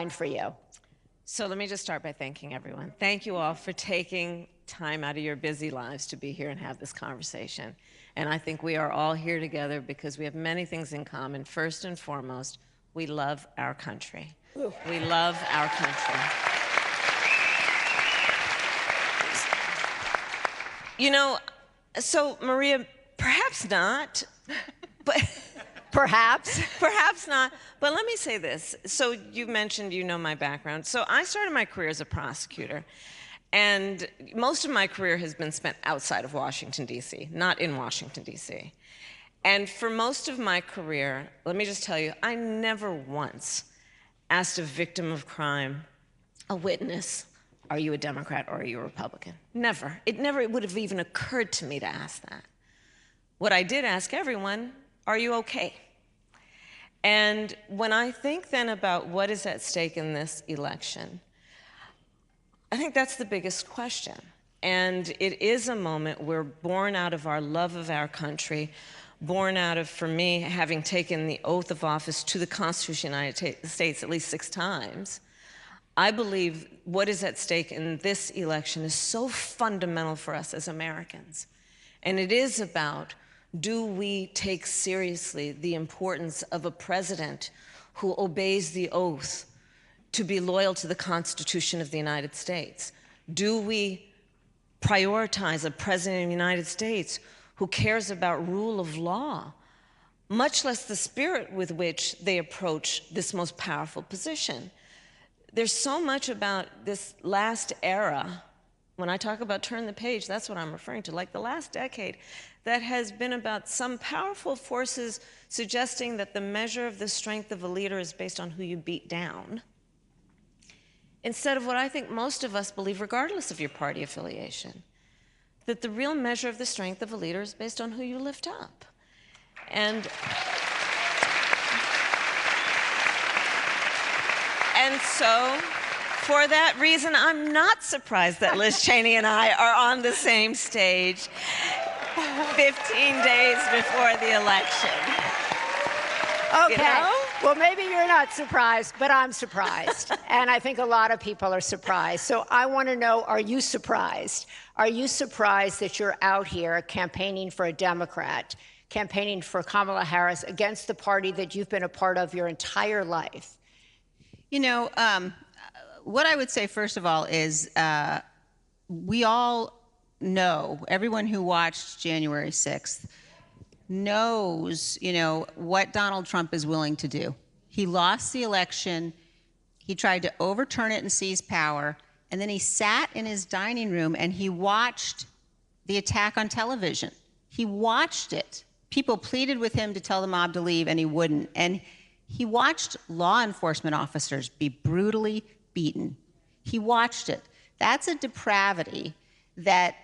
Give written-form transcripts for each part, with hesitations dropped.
for you. So let me just start by thanking everyone. Thank you all for taking time out of your busy lives to be here and have this conversation. And I think we are all here together because we have many things in common. First and foremost, we love our country. Ooh. We love our country. You know, so Maria, perhaps not, but Perhaps not. But let me say this. So you mentioned, you know, my background. So I started my career as a prosecutor. And most of my career has been spent outside of Washington, D.C., not in Washington, D.C. And for most of my career, let me just tell you, I never once asked a victim of crime, a witness, are you a Democrat or are you a Republican? Never. It would have even occurred to me to ask that. What I did ask everyone, are you okay? And when I think then about what is at stake in this election, I think that's the biggest question. And it is a moment where, born out of our love of our country, born out of, for me, having taken the oath of office to the Constitution of the United States at least 6 times, I believe what is at stake in this election is so fundamental for us as Americans. And it is about, do we take seriously the importance of a president who obeys the oath to be loyal to the Constitution of the United States? Do we prioritize a president of the United States who cares about rule of law, much less the spirit with which they approach this most powerful position? There's so much about this last era. When I talk about turn the page, that's what I'm referring to, like the last decade, that has been about some powerful forces suggesting that the measure of the strength of a leader is based on who you beat down, instead of what I think most of us believe, regardless of your party affiliation, that the real measure of the strength of a leader is based on who you lift up. And so, for that reason, I'm not surprised that Liz Cheney and I are on the same stage 15 days before the election. Okay. You know? Well, maybe you're not surprised, but I'm surprised. And I think a lot of people are surprised. So I want to know, are you surprised? Are you surprised that you're out here campaigning for a Democrat, campaigning for Kamala Harris against the party that you've been a part of your entire life? You know, what I would say, first of all, is we all know, everyone who watched January 6th knows, you know, what Donald Trump is willing to do. He lost the election. He tried to overturn it and seize power. And then he sat in his dining room and he watched the attack on television. He watched it. People pleaded with him to tell the mob to leave, and he wouldn't. And he watched law enforcement officers be brutally beaten. He watched it. That's a depravity that,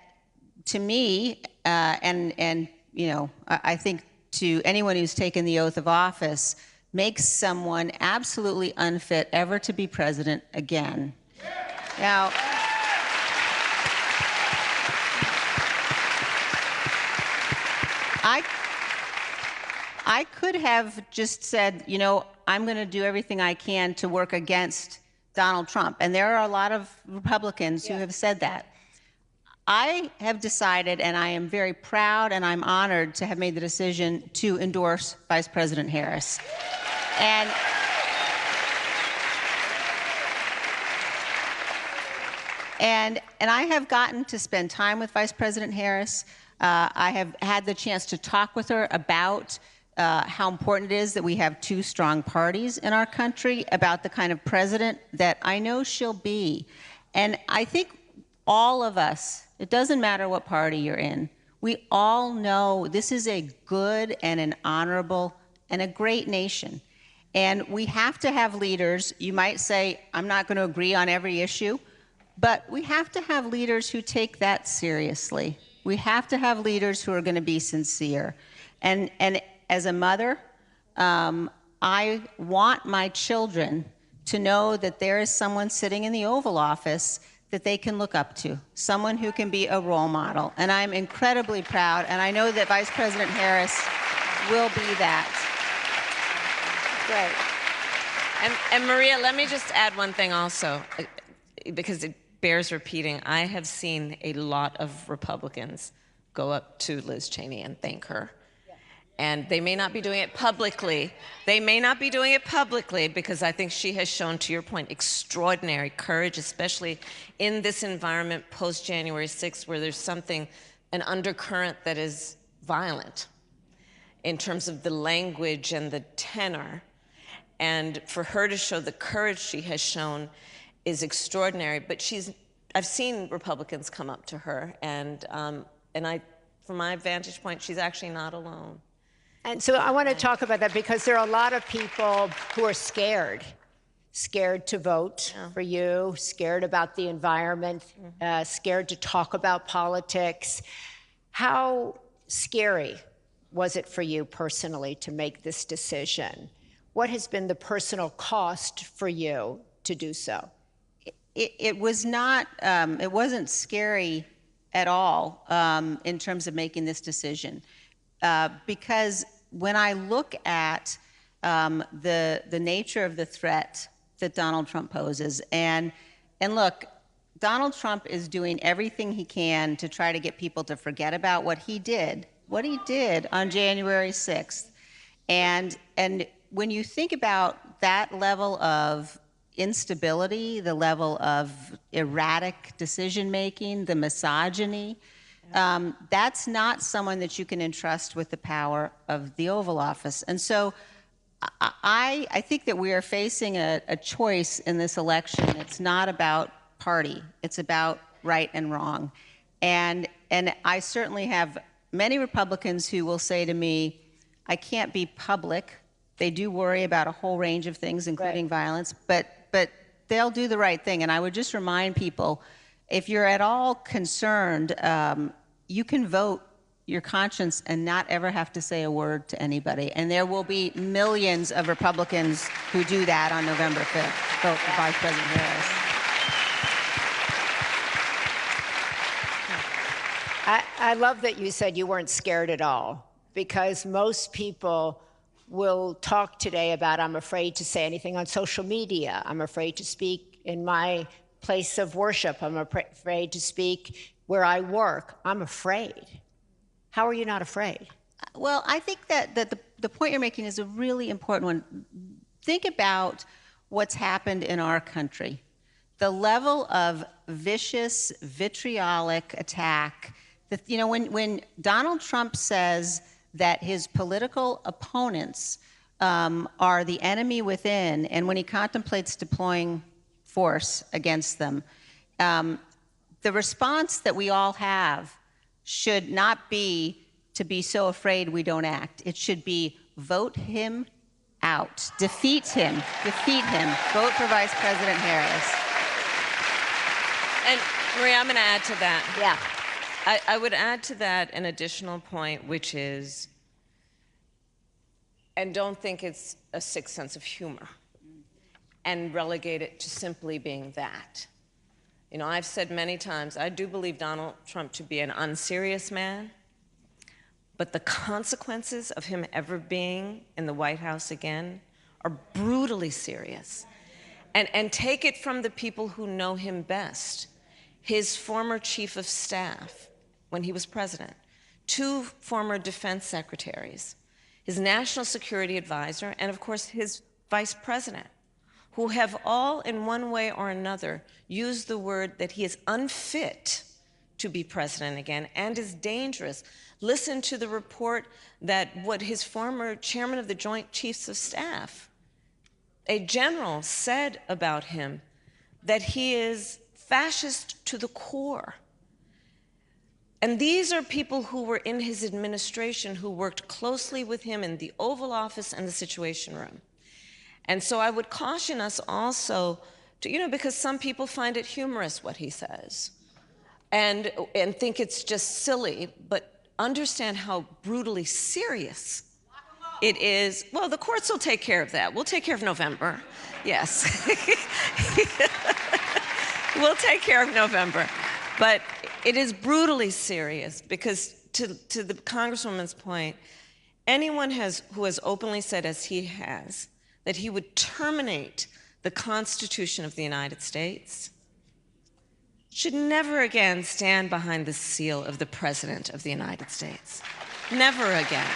to me, and you know, I think to anyone who's taken the oath of office, makes someone absolutely unfit ever to be president again. Now, I could have just said, you know, I'm going to do everything I can to work against Donald Trump. And there are a lot of Republicans who have said that. I have decided, and I am very proud and I'm honored to have made the decision to endorse Vice President Harris. And I have gotten to spend time with Vice President Harris. I have had the chance to talk with her about how important it is that we have 2 strong parties in our country, about the kind of president that I know she'll be. And I think all of us, it doesn't matter what party you're in, we all know this is a good and an honorable and a great nation. And we have to have leaders. You might say, I'm not going to agree on every issue, but we have to have leaders who take that seriously. We have to have leaders who are going to be sincere. And as a mother, I want my children to know that there is someone sitting in the Oval Office that they can look up to, someone who can be a role model. And I'm incredibly proud, and I know that Vice President Harris will be that. Great. And Maria, let me just add one thing also, because it bears repeating. I have seen a lot of Republicans go up to Liz Cheney and thank her. And they may not be doing it publicly. They may not be doing it publicly because I think she has shown, to your point, extraordinary courage, especially in this environment post-January 6th, where there's an undercurrent that is violent in terms of the language and the tenor. And for her to show the courage she has shown is extraordinary. But I've seen Republicans come up to her, and from my vantage point, she's actually not alone. And so I want to talk about that because there are a lot of people who are scared to vote for you, scared about the environment, scared to talk about politics. How scary was it for you personally to make this decision? What has been the personal cost for you to do so? It was not, it wasn't scary at all in terms of making this decision. Because when I look at the nature of the threat that Donald Trump poses, and look, Donald Trump is doing everything he can to try to get people to forget about what he did on January 6th. And when you think about that level of instability, the level of erratic decision-making, the misogyny, that's not someone that you can entrust with the power of the Oval Office. And so I think that we are facing a choice in this election. It's not about party. It's about right and wrong. And I certainly have many Republicans who will say to me, I can't be public. They do worry about a whole range of things, including violence, but they'll do the right thing. And I would just remind people, if you're at all concerned, you can vote your conscience and not ever have to say a word to anybody. And there will be millions of Republicans who do that on November 5th. Vote for Vice President Harris. I love that you said you weren't scared at all, because most people will talk today about, I'm afraid to say anything on social media. I'm afraid to speak in my place of worship. I'm afraid to speak where I work. I'm afraid. How are you not afraid? Well, I think that the point you're making is a really important one. Think about what's happened in our country. The level of vicious, vitriolic attack. When Donald Trump says that his political opponents are the enemy within, and when he contemplates deploying force against them, the response that we all have should not be to be so afraid we don't act. It should be vote him out, defeat him, vote for Vice President Harris. And Maria, I'm going to add to that. Yeah. I would add to that an additional point, which is, and don't think it's a sick sense of humor and relegate it to simply being that. I've said many times, I do believe Donald Trump to be an unserious man, but the consequences of him ever being in the White House again are brutally serious. And take it from the people who know him best. His former chief of staff, when he was president, 2 former defense secretaries, his national security advisor, and of course his vice president, who have all in one way or another used the word that he is unfit to be president again and is dangerous. Listen to the report that what his former chairman of the Joint Chiefs of Staff, a general, said about him, that he is fascist to the core. And these are people who were in his administration, who worked closely with him in the Oval Office and the Situation Room. And so I would caution us also to, because some people find it humorous what he says and think it's just silly, but understand how brutally serious it is. Well, the courts will take care of that. We'll take care of November. Yes. We'll take care of November. But it is brutally serious because, to the Congresswoman's point, anyone who has openly said, as he has, that he would terminate the Constitution of the United States should never again stand behind the seal of the President of the United States. Never again.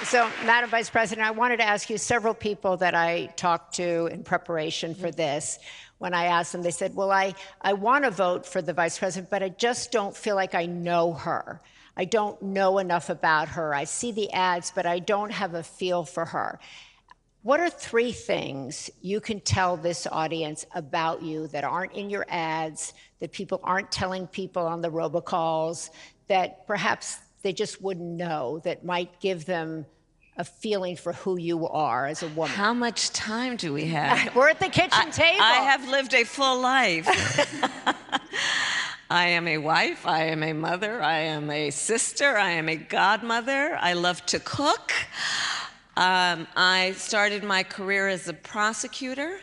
So, Madam Vice President, I wanted to ask you, several people that I talked to in preparation for this, when I asked them, they said, well, I want to vote for the Vice President, but I just don't feel like I know her. I don't know enough about her. I see the ads, but I don't have a feel for her. What are 3 things you can tell this audience about you that aren't in your ads, that people aren't telling people on the robocalls, that perhaps they just wouldn't know, that might give them a feeling for who you are as a woman? How much time do we have? We're at the kitchen table. I have lived a full life. I am a wife, I am a mother, I am a sister, I am a godmother, I love to cook. I started my career as a prosecutor.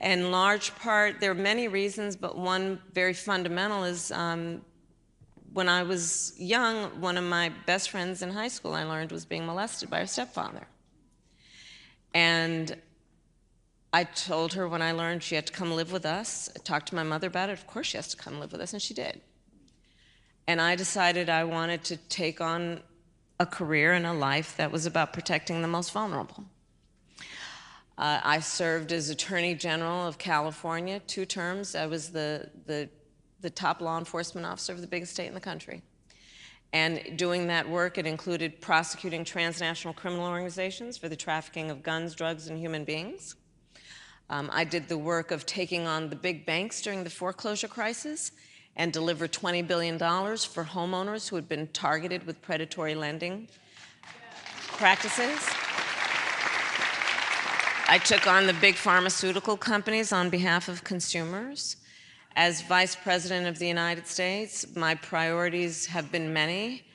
In large part, there are many reasons, but one very fundamental is when I was young, one of my best friends in high school, I learned, was being molested by her stepfather. And I told her when I learned she had to come live with us. I talked to my mother about it. Of course she has to come live with us, and she did. And I decided I wanted to take on a career and a life that was about protecting the most vulnerable. I served as Attorney General of California 2 terms. I was the top law enforcement officer of the biggest state in the country. And doing that work, it included prosecuting transnational criminal organizations for the trafficking of guns, drugs, and human beings. I did the work of taking on the big banks during the foreclosure crisis and delivered $20 billion for homeowners who had been targeted with predatory lending practices. I took on the big pharmaceutical companies on behalf of consumers. As Vice President of the United States, my priorities have been many,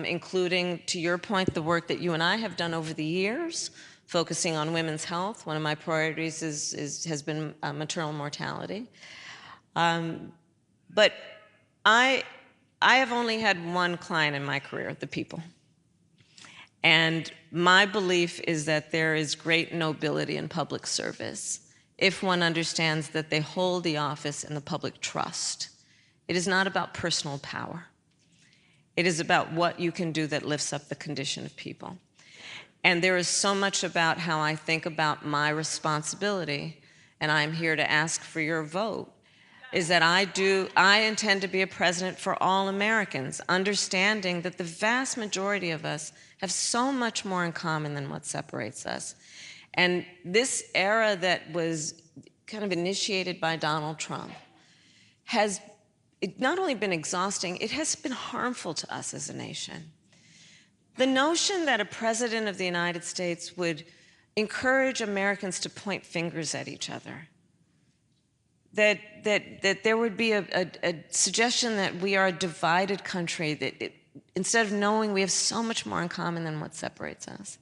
including, to your point, the work that you and I have done over the years, focusing on women's health. One of my priorities has been maternal mortality. But I have only had one client in my career, the people. And my belief is that there is great nobility in public service if one understands that they hold the office in the public trust. It is not about personal power. It is about what you can do that lifts up the condition of people. And there is so much about how I think about my responsibility, and I'm here to ask for your vote, is that I intend to be a president for all Americans, understanding that the vast majority of us have so much more in common than what separates us. And this era that was kind of initiated by Donald Trump has not only been exhausting, it has been harmful to us as a nation. The notion that a president of the United States would encourage Americans to point fingers at each other, that there would be a suggestion that we are a divided country, that instead of knowing we have so much more in common than what separates us.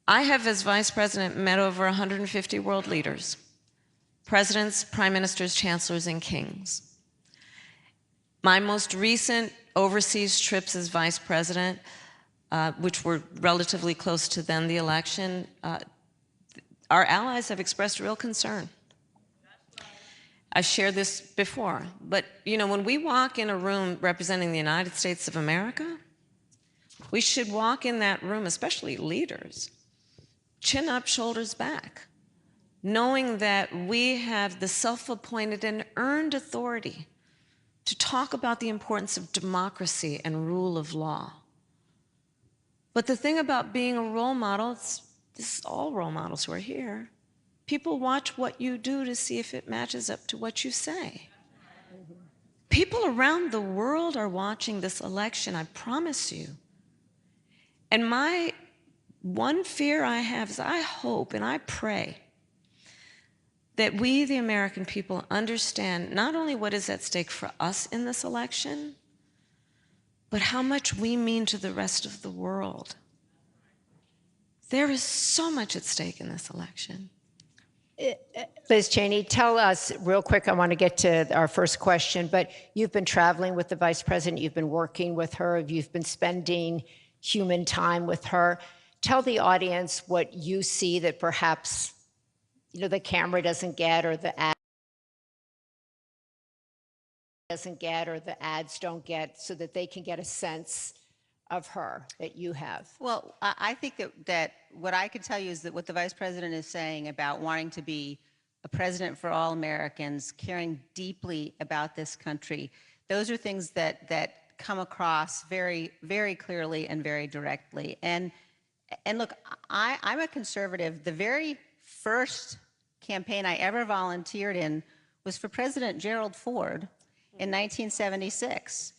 I have, as Vice President, met over 150 world leaders, presidents, prime ministers, chancellors, and kings. My most recent overseas trips as Vice President, which were relatively close to then the election, our allies have expressed real concern. I've shared this before, but when we walk in a room representing the United States of America, we should walk in that room, especially leaders, chin up, shoulders back, knowing that we have the self-appointed and earned authority to talk about the importance of democracy and rule of law. But the thing about being a role model, this is all role models who are here, people watch what you do to see if it matches up to what you say. People around the world are watching this election, I promise you. And my one fear I have is I hope and I pray that we, the American people, understand not only what is at stake for us in this election, but how much we mean to the rest of the world. There is so much at stake in this election. Liz Cheney, tell us real quick, I want to get to our first question, but you've been traveling with the Vice President, you've been working with her, you've been spending human time with her. Tell the audience what you see that perhaps, the camera doesn't get, or the ad doesn't get, or the ads don't get, so that they can get a sense of her that you have. Well, I think that what I can tell you is that what the Vice President is saying about wanting to be a president for all Americans, caring deeply about this country, those are things that come across very, very clearly and very directly. And look, I'm a conservative. The very first campaign I ever volunteered in was for President Gerald Ford in 1976.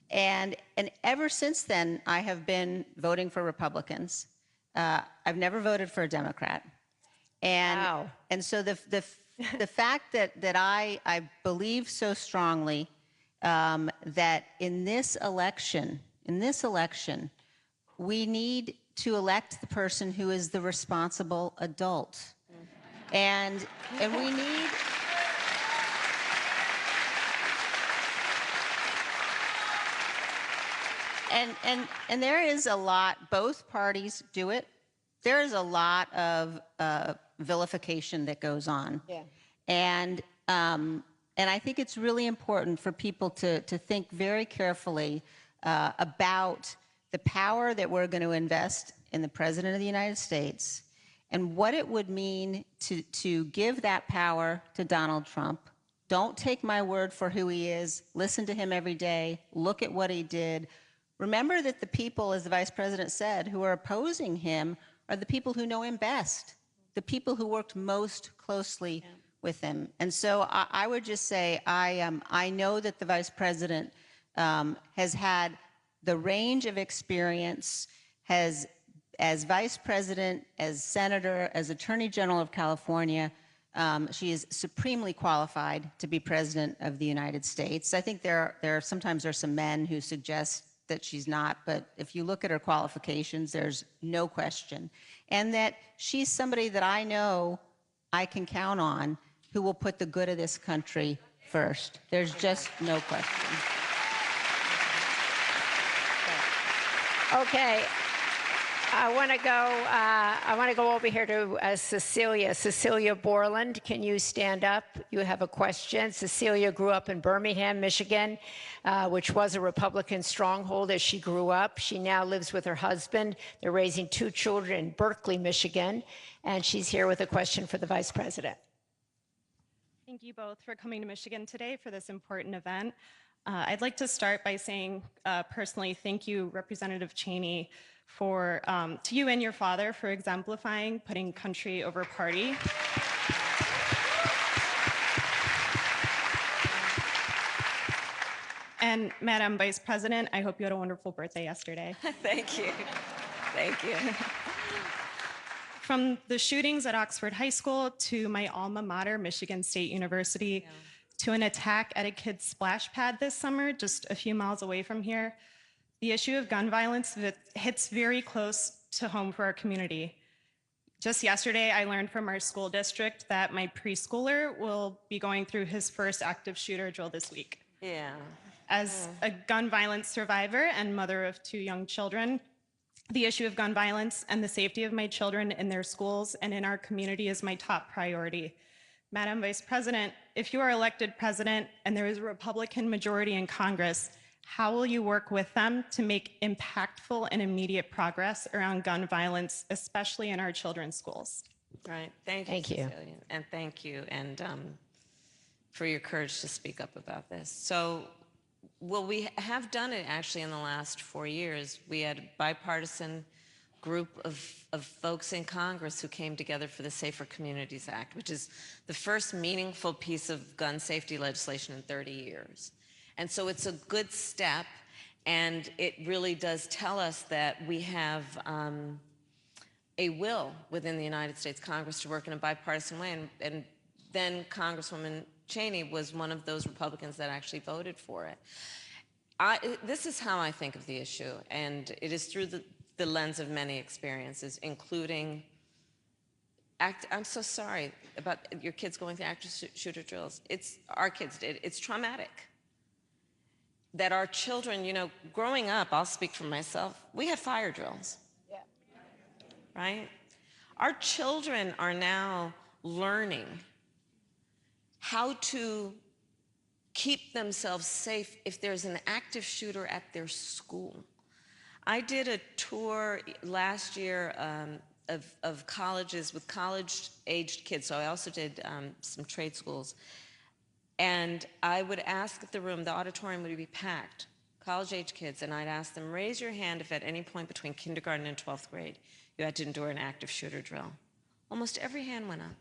And ever since then, I have been voting for Republicans. I've never voted for a Democrat. And, Wow. and so the fact that I believe so strongly that in this election, we need to elect the person who is the responsible adult. And we need... And there is a lot, both parties do it. There is a lot of vilification that goes on. Yeah. And I think it's really important for people to think very carefully about the power that we're going to invest in the President of the United States and what it would mean to give that power to Donald Trump. Don't take my word for who he is. Listen to him every day. Look at what he did. Remember that the people, as the Vice President said, who are opposing him are the people who know him best, the people who worked most closely with him. And so I would just say I know that the Vice President has had the range of experience, as Vice President, as Senator, as Attorney General of California. She is supremely qualified to be President of the United States. I think sometimes there are some men who suggest that she's not, but if you look at her qualifications, there's no question. And that she's somebody that I know I can count on who will put the good of this country first. There's just no question. Okay. I want to go over here to Cecilia Borland. Can you stand up? You have a question. Cecilia grew up in Birmingham, Michigan, which was a Republican stronghold as she grew up. She now lives with her husband. They're raising 2 children in Berkeley, Michigan, and she's here with a question for the Vice President. Thank you both for coming to Michigan today for this important event. I'd like to start by saying personally, thank you, Representative Cheney, to you and your father for exemplifying putting country over party. And Madam Vice President, I hope you had a wonderful birthday yesterday. Thank you. Thank you. From the shootings at Oxford High School to my alma mater, Michigan State University, to an attack at a kid's splash pad this summer, just a few miles away from here, the issue of gun violence hits very close to home for our community. Just yesterday, I learned from our school district that my preschooler will be going through his first active shooter drill this week. Yeah. As a gun violence survivor and mother of 2 young children, the issue of gun violence and the safety of my children in their schools and in our community is my top priority. Madam Vice President, if you are elected president and there is a Republican majority in Congress, how will you work with them to make impactful and immediate progress around gun violence, especially in our children's schools? Right. Thank you, Cecilia. And thank you for your courage to speak up about this. So, well, we have done it actually in the last 4 years. We had a bipartisan group of folks in Congress who came together for the Safer Communities Act, which is the first meaningful piece of gun safety legislation in 30 years. And so it's a good step, and it really does tell us that we have a will within the United States Congress to work in a bipartisan way, and then Congresswoman Cheney was one of those Republicans that actually voted for it. This is how I think of the issue, and it is through the lens of many experiences, including I'm so sorry about your kids going through active shooter drills. Our kids did. It's traumatic. that our children, you know, growing up, I'll speak for myself, we had fire drills. Yeah. Right? Our children are now learning how to keep themselves safe if there's an active shooter at their school. I did a tour last year of colleges with college-aged kids, so I also did some trade schools. And I would ask the room, the auditorium would be packed, college-age kids, and I'd ask them, raise your hand if at any point between kindergarten and 12th grade you had to endure an active shooter drill. Almost every hand went up.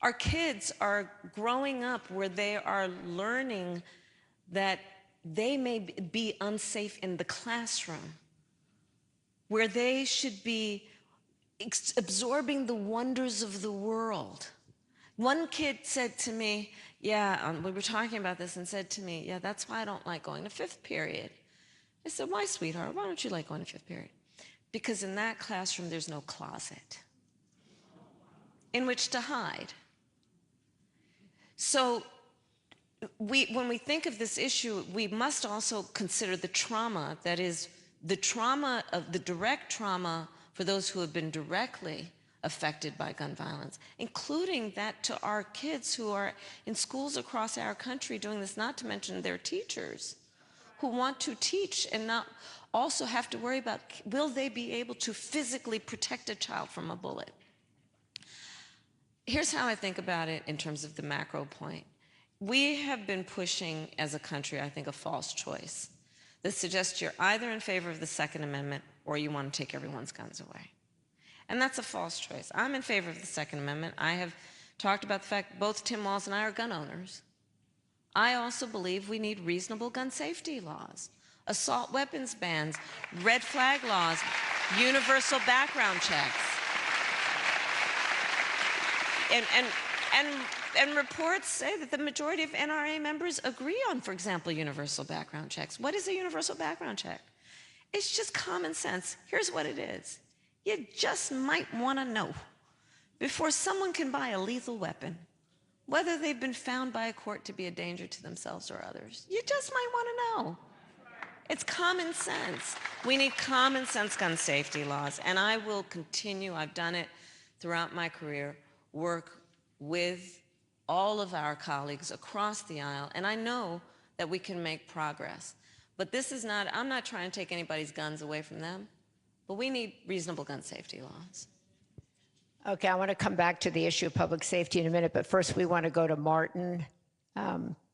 Our kids are growing up where they are learning that they may be unsafe in the classroom, where they should be absorbing the wonders of the world. One kid said to me, we were talking about this, and said to me, yeah, that's why I don't like going to fifth period. I said, why, sweetheart? Why don't you like going to fifth period? Because in that classroom, there's no closet in which to hide. So when we think of this issue, we must also consider the trauma, that is, the trauma of the direct trauma for those who have been directly affected by gun violence, including that to our kids who are in schools across our country doing this, not to mention their teachers who want to teach and not also have to worry about, will they be able to physically protect a child from a bullet? Here's how I think about it in terms of the macro point. We have been pushing as a country, I think, a false choice that suggests you're either in favor of the Second Amendment or you want to take everyone's guns away. And that's a false choice. I'm in favor of the Second Amendment. I have talked about the fact both Tim Walz and I are gun owners. I also believe we need reasonable gun safety laws, assault weapons bans, red flag laws, universal background checks. And reports say that the majority of NRA members agree on, for example, universal background checks. What is a universal background check? It's just common sense. Here's what it is. You just might want to know, before someone can buy a lethal weapon, whether they've been found by a court to be a danger to themselves or others. You just might want to know. It's common sense. We need common sense gun safety laws, and I will continue, I've done it throughout my career, work with all of our colleagues across the aisle, and I know that we can make progress. But this is not, I'm not trying to take anybody's guns away from them, but we need reasonable gun safety laws. Okay, I want to come back to the issue of public safety in a minute, but first we want to go to Martin.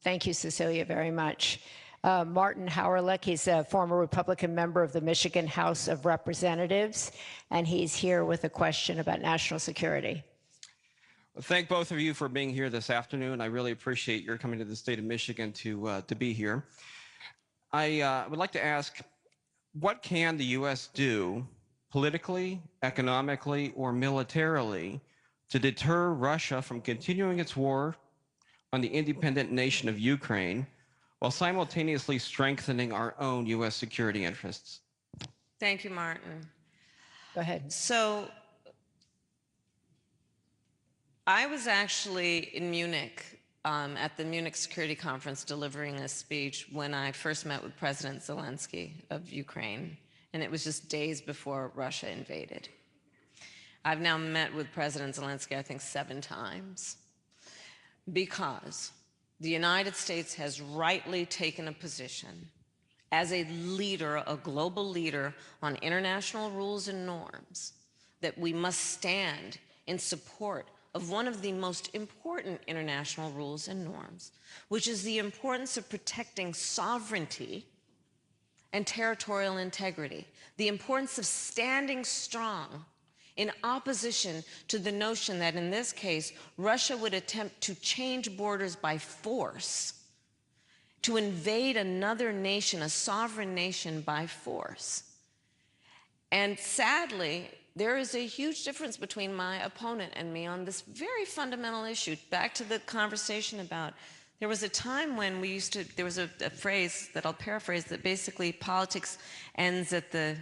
Thank you, Cecilia, very much. Martin Hauerlich, he's a former Republican member of the Michigan House of Representatives, and he's here with a question about national security. Well, thank both of you for being here this afternoon. I really appreciate your coming to the state of Michigan to be here. I would like to ask, what can the U.S. do politically, economically, or militarily to deter Russia from continuing its war on the independent nation of Ukraine while simultaneously strengthening our own U.S. security interests? Thank you, Martin. Go ahead. So I was actually in Munich at the Munich Security Conference delivering a speech when I first met with President Zelensky of Ukraine, and it was just days before Russia invaded. I've now met with President Zelensky, I think, 7 times, because the United States has rightly taken a position as a leader, a global leader on international rules and norms, that we must stand in support of one of the most important international rules and norms, which is the importance of protecting sovereignty and territorial integrity, the importance of standing strong in opposition to the notion that in this case, Russia would attempt to change borders by force, to invade another nation, a sovereign nation, by force. And sadly, there is a huge difference between my opponent and me on this very fundamental issue. Back to the conversation about, there was a time when we used to, there was a phrase that I'll paraphrase, that basically politics ends at the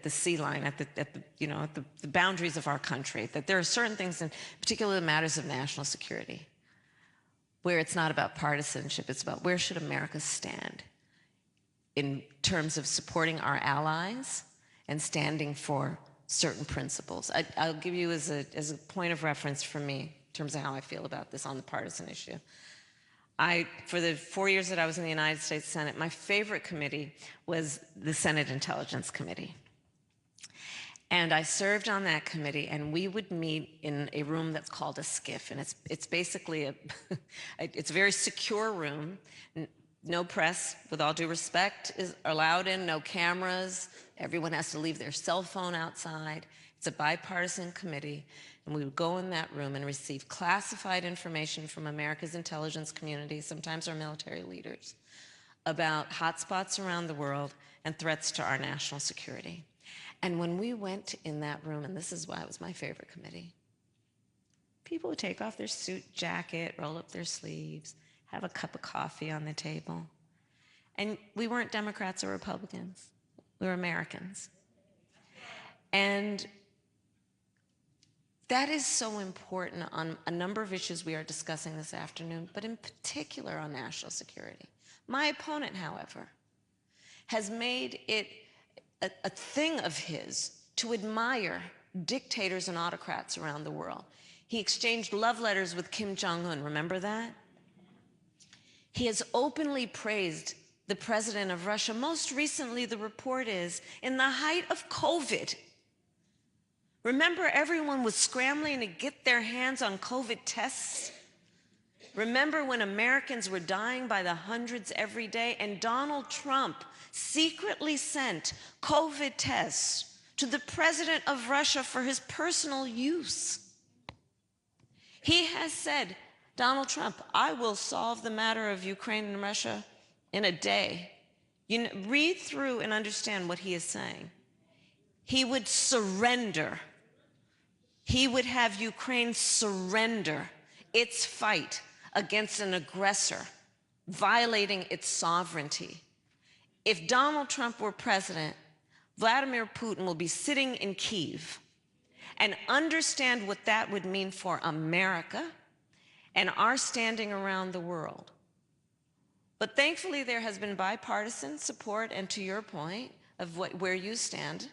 sea line, at the boundaries of our country, that there are certain things, in particular the matters of national security. where it's not about partisanship, it's about where should America stand in terms of supporting our allies and standing for certain principles. I'll give you as a point of reference for me in terms of how I feel about this on the partisan issue. For the 4 years that I was in the United States Senate, my favorite committee was the Senate Intelligence Committee. And I served on that committee, and we would meet in a room that's called a SCIF, and it's basically it's a very secure room. No press, with all due respect, is allowed in, no cameras. Everyone has to leave their cell phone outside. It's a bipartisan committee, and we would go in that room and receive classified information from America's intelligence community, sometimes our military leaders, about hotspots around the world and threats to our national security. And when we went in that room, and this is why it was my favorite committee, people would take off their suit jacket, roll up their sleeves, have a cup of coffee on the table. And we weren't Democrats or Republicans. We were Americans. And that is so important on a number of issues we are discussing this afternoon, but in particular on national security. My opponent, however, has made it a thing of his to admire dictators and autocrats around the world. He exchanged love letters with Kim Jong-un, remember that? He has openly praised the president of Russia. Most recently, the report is, in the height of COVID. Remember, everyone was scrambling to get their hands on COVID tests? Remember when Americans were dying by the hundreds every day, and Donald Trump secretly sent COVID tests to the president of Russia for his personal use? He has said, Donald Trump, I will solve the matter of Ukraine and Russia in a day. You know, read through and understand what he is saying. He would surrender. He would have Ukraine surrender its fight against an aggressor, violating its sovereignty. If Donald Trump were president, Vladimir Putin will be sitting in Kyiv and understand what that would mean for America and our standing around the world. But thankfully, there has been bipartisan support, and to your point of where you stand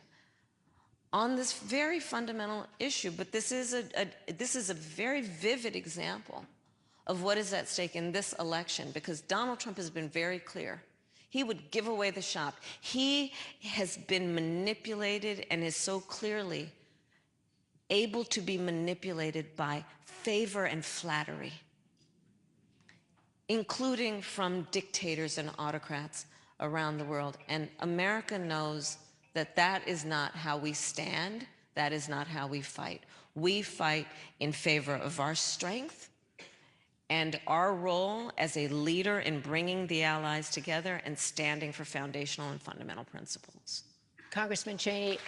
on this very fundamental issue. But this is a very vivid example of what is at stake in this election, because Donald Trump has been very clear. He would give away the shop. He has been manipulated and is so clearly able to be manipulated by favor and flattery, including from dictators and autocrats around the world. And America knows that that is not how we stand. That is not how we fight. We fight in favor of our strength and our role as a leader in bringing the allies together and standing for foundational and fundamental principles. Congressman Cheney.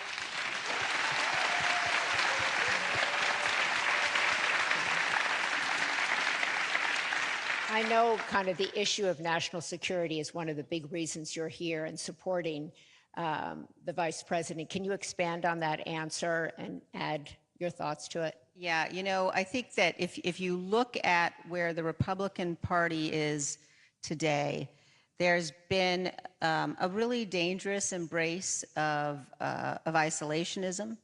I know kind of the issue of national security is one of the big reasons you're here and supporting the Vice President. Can you expand on that answer and add your thoughts to it? Yeah, you know, I think that if you look at where the Republican Party is today, there's been a really dangerous embrace of isolationism,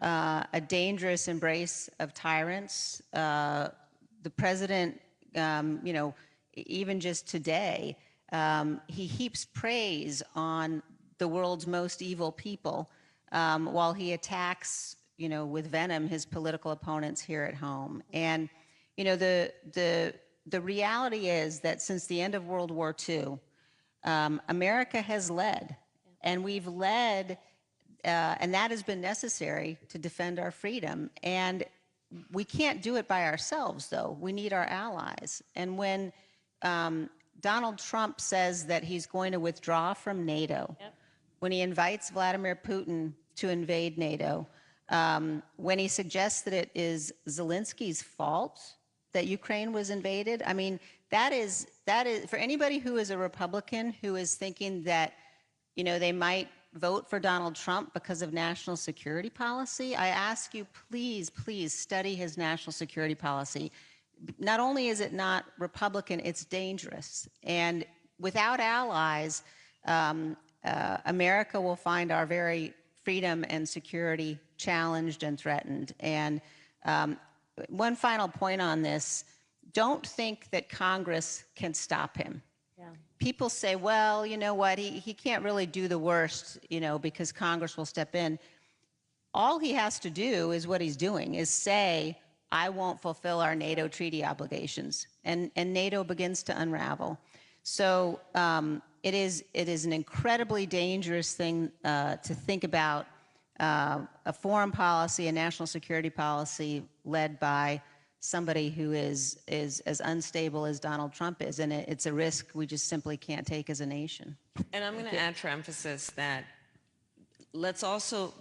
a dangerous embrace of tyrants. The president, you know, even just today, he heaps praise on the world's most evil people while he attacks, you know, with venom his political opponents here at home. And, you know, the reality is that since the end of World War II, America has led, and we've led, and that has been necessary to defend our freedom. And we can't do it by ourselves, though. We need our allies. And when Donald Trump says that he's going to withdraw from NATO, when he invites Vladimir Putin to invade NATO, when he suggests that it is Zelensky's fault that Ukraine was invaded, I mean, that is for anybody who is a Republican who is thinking that, you know, they might vote for Donald Trump because of national security policy, I ask you, please, please study his national security policy. Not only is it not Republican, it's dangerous. And without allies, America will find our very freedom and security challenged and threatened. And one final point on this, don't think that Congress can stop him. Yeah. People say, well, you know what, he can't really do the worst, you know, because Congress will step in. All he has to do is what he's doing, is say, I won't fulfill our NATO treaty obligations, and NATO begins to unravel. So it is an incredibly dangerous thing to think about a foreign policy, a national security policy led by somebody who is as unstable as Donald Trump is, and it's a risk we just simply can't take as a nation. And I'm going to add for emphasis that let's also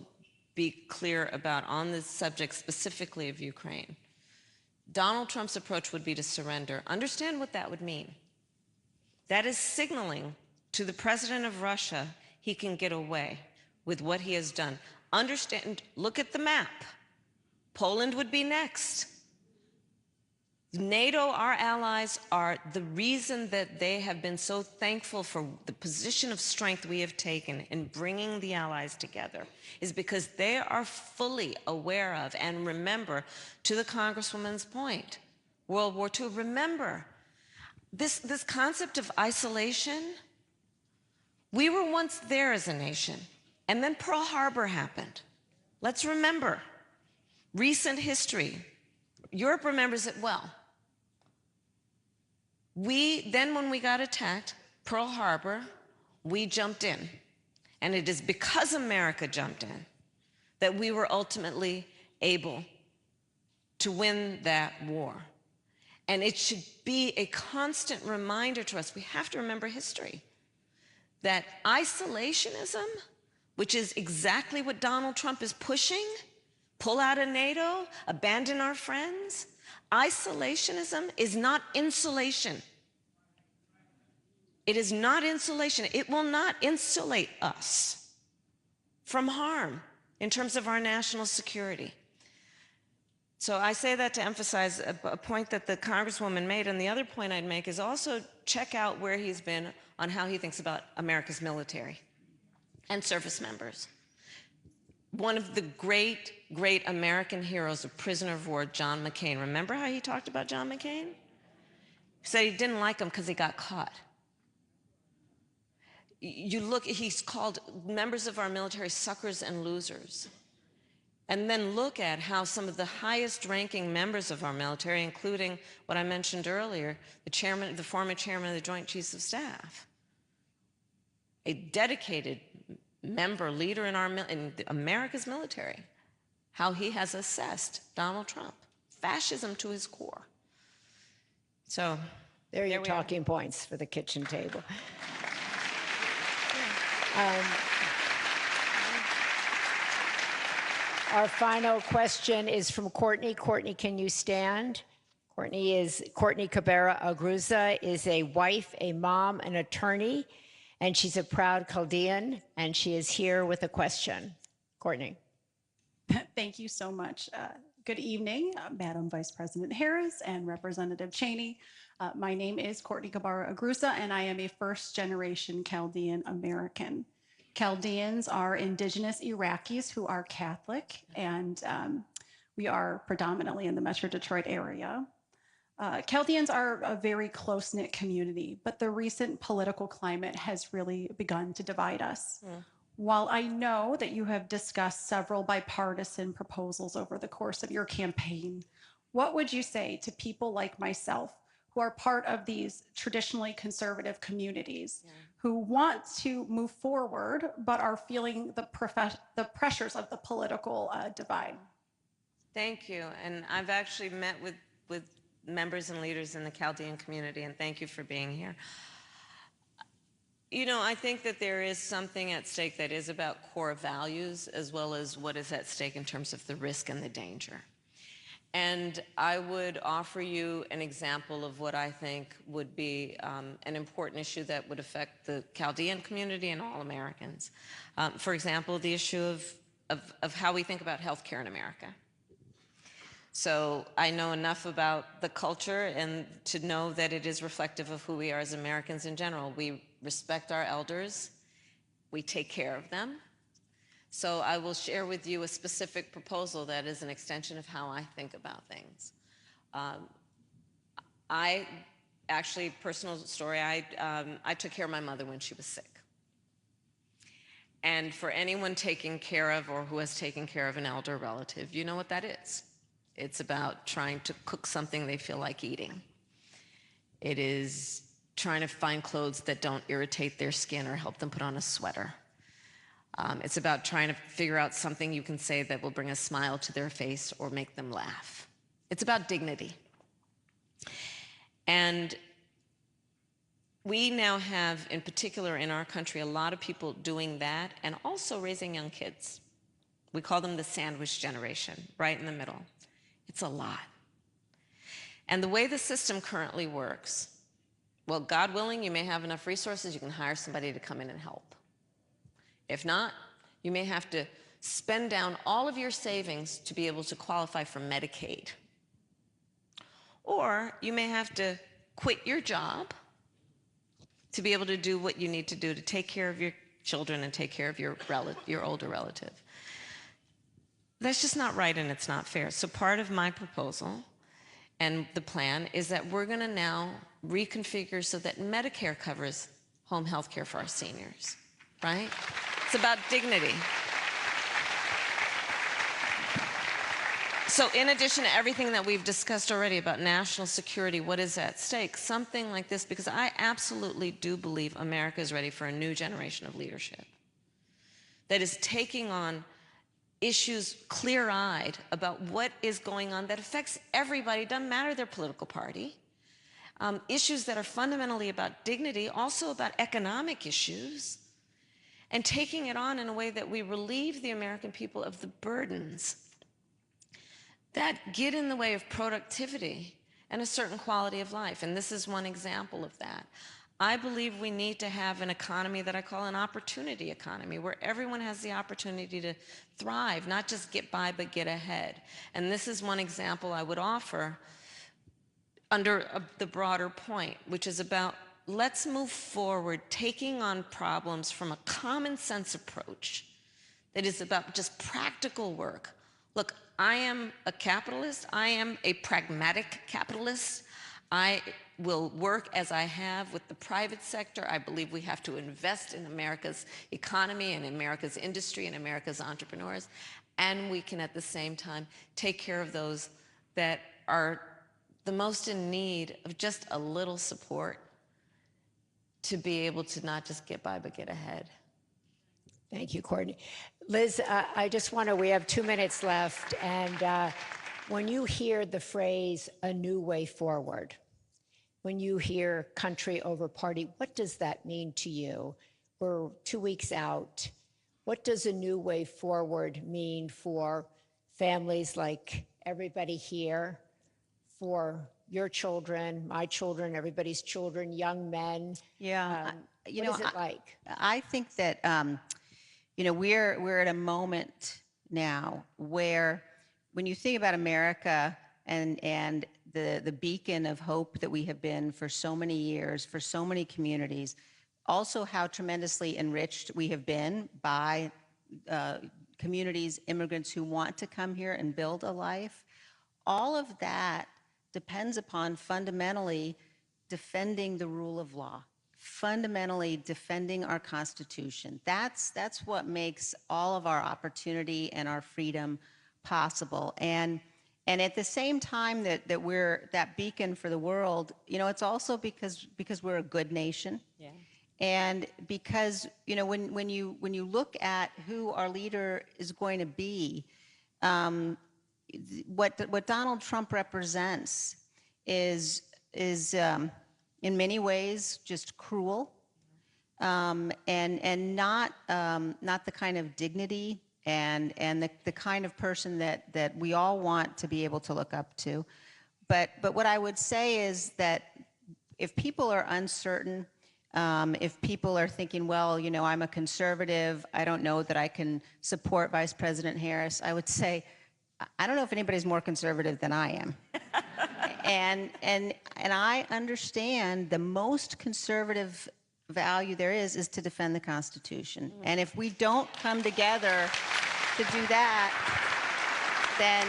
be clear about, on this subject specifically of Ukraine, Donald Trump's approach would be to surrender. Understand what that would mean. That is signaling to the president of Russia he can get away with what he has done. Understand, look at the map. Poland would be next. NATO, our allies, are the reason that they have been so thankful for the position of strength we have taken in bringing the allies together, is because they are fully aware of, and remember, to the Congresswoman's point, World War II, remember, this concept of isolation, we were once there as a nation, and then Pearl Harbor happened. Let's remember, recent history, Europe remembers it well. Then when we got attacked, Pearl Harbor, we jumped in. And it is because America jumped in that we were ultimately able to win that war. And it should be a constant reminder to us, we have to remember history, that isolationism, which is exactly what Donald Trump is pushing, pull out of NATO, abandon our friends, isolationism is not insulation. It is not insulation. It will not insulate us from harm in terms of our national security. So I say that to emphasize a point that the Congresswoman made, and the other point I'd make is also check out where he's been on how he thinks about America's military and service members. One of the great, great American heroes, a prisoner of war, John McCain. Remember how he talked about John McCain? He said he didn't like him because he got caught. You look, he's called members of our military suckers and losers. And then look at how some of the highest ranking members of our military, including what I mentioned earlier, the former chairman of the Joint Chiefs of Staff, a dedicated member, leader in America's military, how he has assessed Donald Trump. Fascism to his core. So there are your talking points for the kitchen table. Our final question is from Courtney. Courtney, can you stand? Courtney Cabrera Agruza is a wife, a mom, an attorney, and she's a proud Chaldean, and she is here with a question. Courtney. Thank you so much. Good evening, Madam Vice President Harris and Representative Cheney. My name is Courtney Cabrera Agruza, and I am a first-generation Chaldean American. Chaldeans are indigenous Iraqis who are Catholic, and we are predominantly in the Metro Detroit area. Chaldeans are a very close-knit community, but the recent political climate has really begun to divide us. Mm. While I know that you have discussed several bipartisan proposals over the course of your campaign, what would you say to people like myself who are part of these traditionally conservative communities who want to move forward but are feeling the pressures of the political divide? Thank you. And I've actually met with members and leaders in the Chaldean community, and thank you for being here. You know, I think that there is something at stake that is about core values as well as what is at stake in terms of the risk and the danger. And I would offer you an example of what I think would be an important issue that would affect the Chaldean community and all Americans. For example, the issue of how we think about healthcare in America. So I know enough about the culture and to know that it is reflective of who we are as Americans in general. We respect our elders. We take care of them. So I will share with you a specific proposal that is an extension of how I think about things. I actually, personal story, I took care of my mother when she was sick. And for anyone taking care of or who has taken care of an elder relative, you know what that is. It's about trying to cook something they feel like eating. It is trying to find clothes that don't irritate their skin or help them put on a sweater. It's about trying to figure out something you can say that will bring a smile to their face or make them laugh. It's about dignity. And we now have, in particular in our country, a lot of people doing that and also raising young kids. We call them the sandwich generation, right in the middle. It's a lot. And the way the system currently works, well, God willing, you may have enough resources, you can hire somebody to come in and help. If not, you may have to spend down all of your savings to be able to qualify for Medicaid. Or you may have to quit your job to be able to do what you need to do to take care of your children and take care of your older relative. That's just not right and it's not fair. So part of my proposal and the plan is that we're going to now reconfigure so that Medicare covers home health care for our seniors, right? It's about dignity. So in addition to everything that we've discussed already about national security, what is at stake? Something like this, because I absolutely do believe America is ready for a new generation of leadership that is taking on issues clear-eyed about what is going on that affects everybody, doesn't matter their political party, issues that are fundamentally about dignity, also about economic issues, and taking it on in a way that we relieve the American people of the burdens that get in the way of productivity and a certain quality of life. And this is one example of that. I believe we need to have an economy that I call an opportunity economy, where everyone has the opportunity to thrive, not just get by, but get ahead. And this is one example I would offer under the broader point, which is about let's move forward, taking on problems from a common sense approach that is about just practical work. Look, I am a capitalist. I am a pragmatic capitalist. I will work as I have with the private sector. I believe we have to invest in America's economy and America's industry and America's entrepreneurs. And we can at the same time take care of those that are the most in need of just a little support to be able to not just get by, but get ahead. Thank you, Courtney. Liz, I just want to, we have 2 minutes left. And when you hear the phrase, a new way forward, when you hear country over party, what does that mean to you? We're 2 weeks out. What does a new way forward mean for families like everybody here, for your children, my children, everybody's children, young men? Yeah, what is it like? I think that we're at a moment now where, when you think about America and the beacon of hope that we have been for so many years, for so many communities, also how tremendously enriched we have been by communities, immigrants who want to come here and build a life, all of that depends upon fundamentally defending the rule of law, fundamentally defending our Constitution. That's what makes all of our opportunity and our freedom possible. And at the same time that we're that beacon for the world, it's also because we're a good nation. Yeah. And because, when you look at who our leader is going to be, what Donald Trump represents is in many ways just cruel, and not the kind of dignity and the kind of person that we all want to be able to look up to. But what I would say is that if people are uncertain, if people are thinking, well, I'm a conservative, I don't know that I can support Vice President Harris, I would say, I don't know if anybody's more conservative than I am. and I understand the most conservative value there is to defend the Constitution. And if we don't come together to do that, then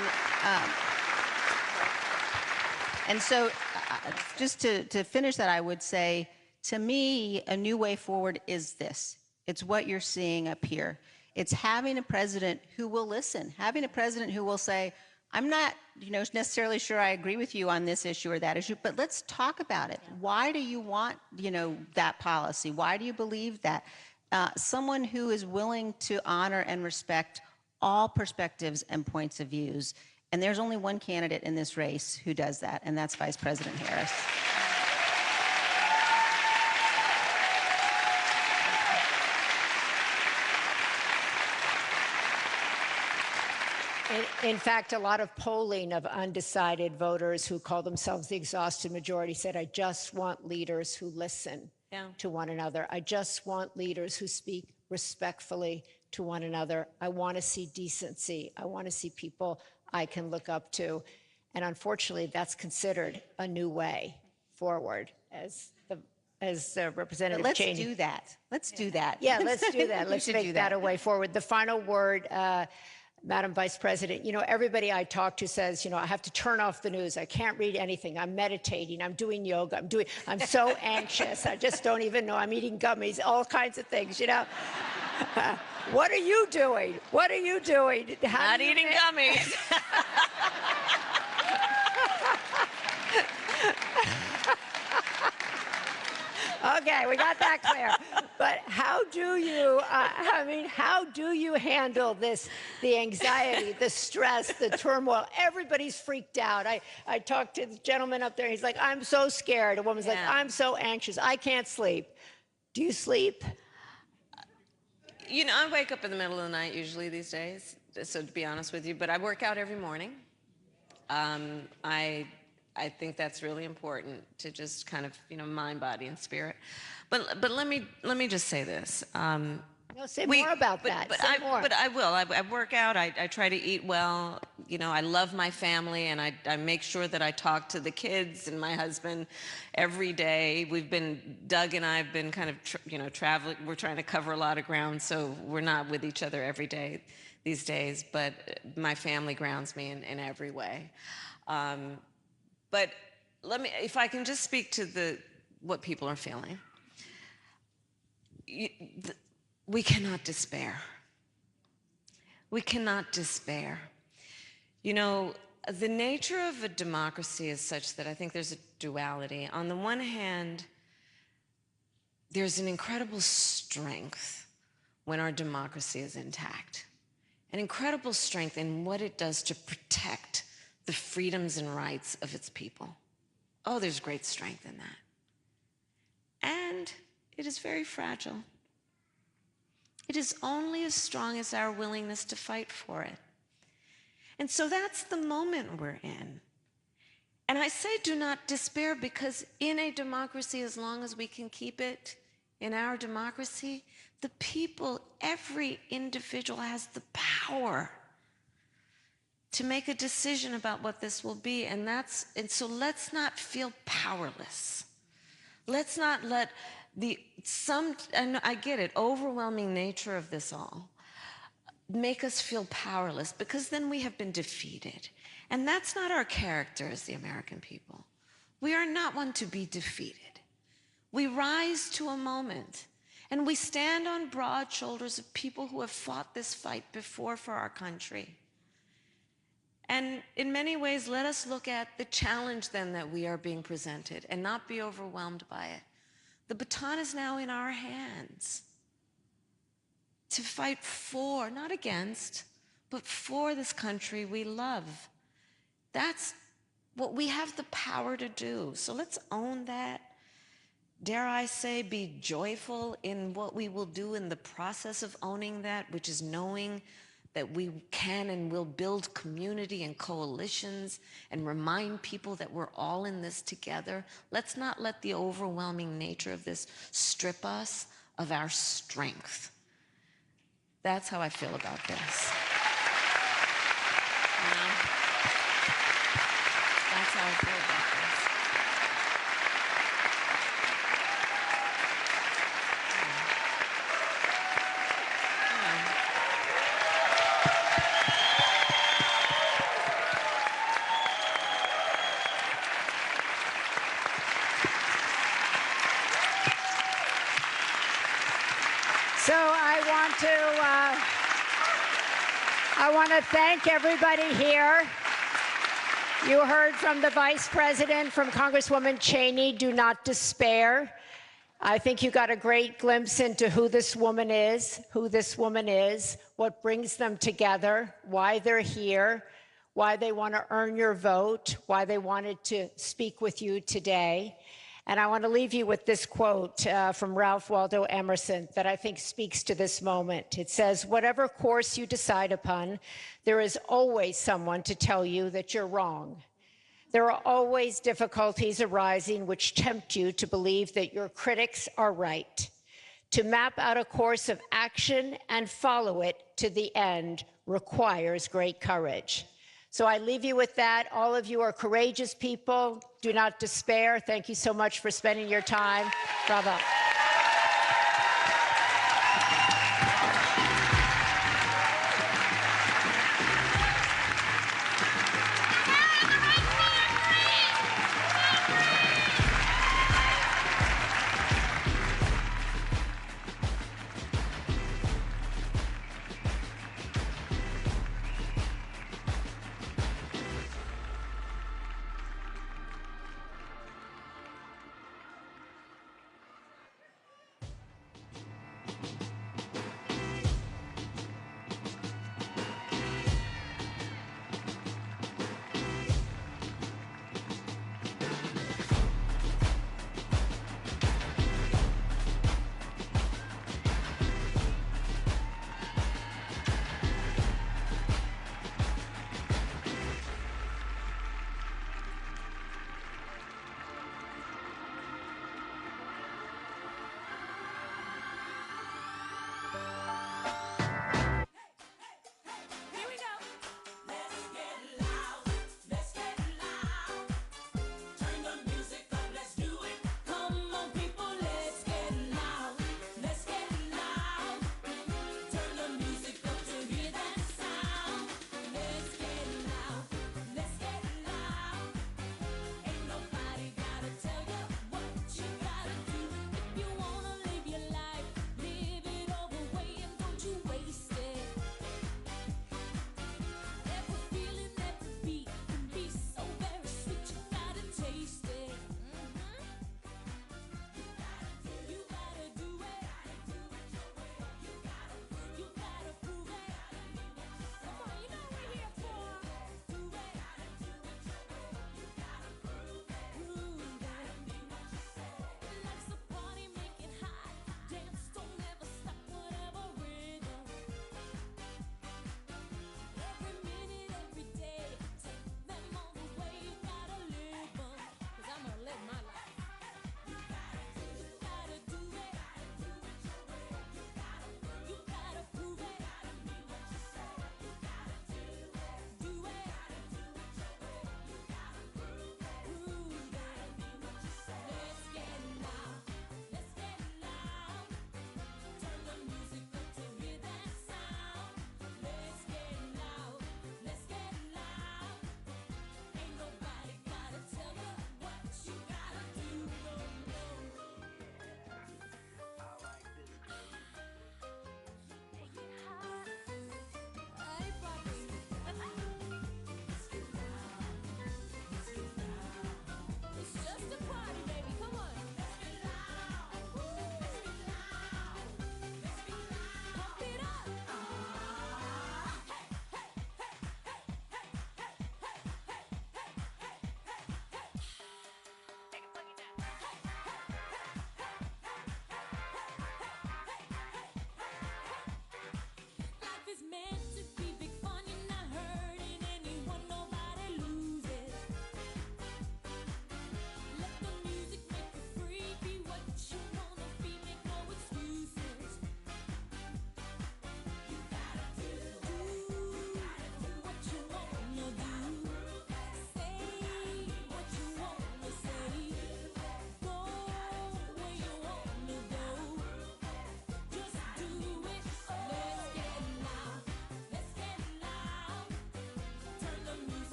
and so just to finish that, I would say, to me, a new way forward is this. It's what you're seeing up here. It's having a president who will listen, having a president who will say, I'm not, necessarily sure I agree with you on this issue or that issue, but let's talk about it. Why do you want, that policy? Why do you believe that? Someone who is willing to honor and respect all perspectives and points of views. And there's only one candidate in this race who does that, and that's Vice President Harris. In fact, a lot of polling of undecided voters who call themselves the exhausted majority said, I just want leaders who listen to one another. I just want leaders who speak respectfully to one another. I want to see decency. I want to see people I can look up to. And unfortunately, that's considered a new way forward, as Representative Cheney. Let's do that. Let's do that. Yeah, let's do that. Let's make that a way forward. The final word, Madam Vice President, everybody I talk to says, I have to turn off the news. I can't read anything. I'm meditating. I'm doing yoga. I'm so anxious. I just don't even know. I'm eating gummies, all kinds of things, What are you doing? What are you doing? Not eating gummies. Okay, we got that clear. But how do you, how do you handle this, the anxiety, the stress, the turmoil? Everybody's freaked out. I talked to the gentleman up there, he's like, I'm so scared. A woman's like, I'm so anxious. I can't sleep. Do you sleep? I wake up in the middle of the night usually these days, so to be honest with you, but I work out every morning. I think that's really important to just kind of, mind, body, and spirit. But let me just say this. No, say more about that. But I will. I work out. I try to eat well. I love my family, and I make sure that I talk to the kids and my husband every day. Doug and I have been kind of, traveling. We're trying to cover a lot of ground, so we're not with each other every day these days. But my family grounds me in every way. But if I can just speak to what people are feeling. We cannot despair. We cannot despair. The nature of a democracy is such that I think there's a duality. On the one hand, there's an incredible strength when our democracy is intact. An incredible strength in what it does to protect the freedoms and rights of its people. Oh, there's great strength in that. And it is very fragile. It is only as strong as our willingness to fight for it. And so that's the moment we're in. And I say do not despair, because in a democracy, as long as we can keep it in our democracy, the people, every individual has the power to make a decision about what this will be. And so let's not feel powerless. Let's not let and I get it, overwhelming nature of this all make us feel powerless, because then we have been defeated. And that's not our character as the American people. We are not one to be defeated. We rise to a moment, and we stand on broad shoulders of people who have fought this fight before for our country. And in many ways, let us look at the challenge then that we are being presented and not be overwhelmed by it. The baton is now in our hands to fight for, not against, but for this country we love. That's what we have the power to do. So let's own that. Dare I say, be joyful in what we will do in the process of owning that, which is knowing that we can and will build community and coalitions and remind people that we're all in this together. Let's not let the overwhelming nature of this strip us of our strength. That's how I feel about this. That's how I feel about this. So I want to thank everybody here. You heard from the Vice President, from Congresswoman Cheney, do not despair. I think you got a great glimpse into who this woman is, what brings them together, why they're here, why they want to earn your vote, why they wanted to speak with you today. And I want to leave you with this quote from Ralph Waldo Emerson that I think speaks to this moment. It says, "Whatever course you decide upon, there is always someone to tell you that you're wrong. There are always difficulties arising which tempt you to believe that your critics are right. To map out a course of action and follow it to the end requires great courage." So I leave you with that. All of you are courageous people. Do not despair. Thank you so much for spending your time. Bravo.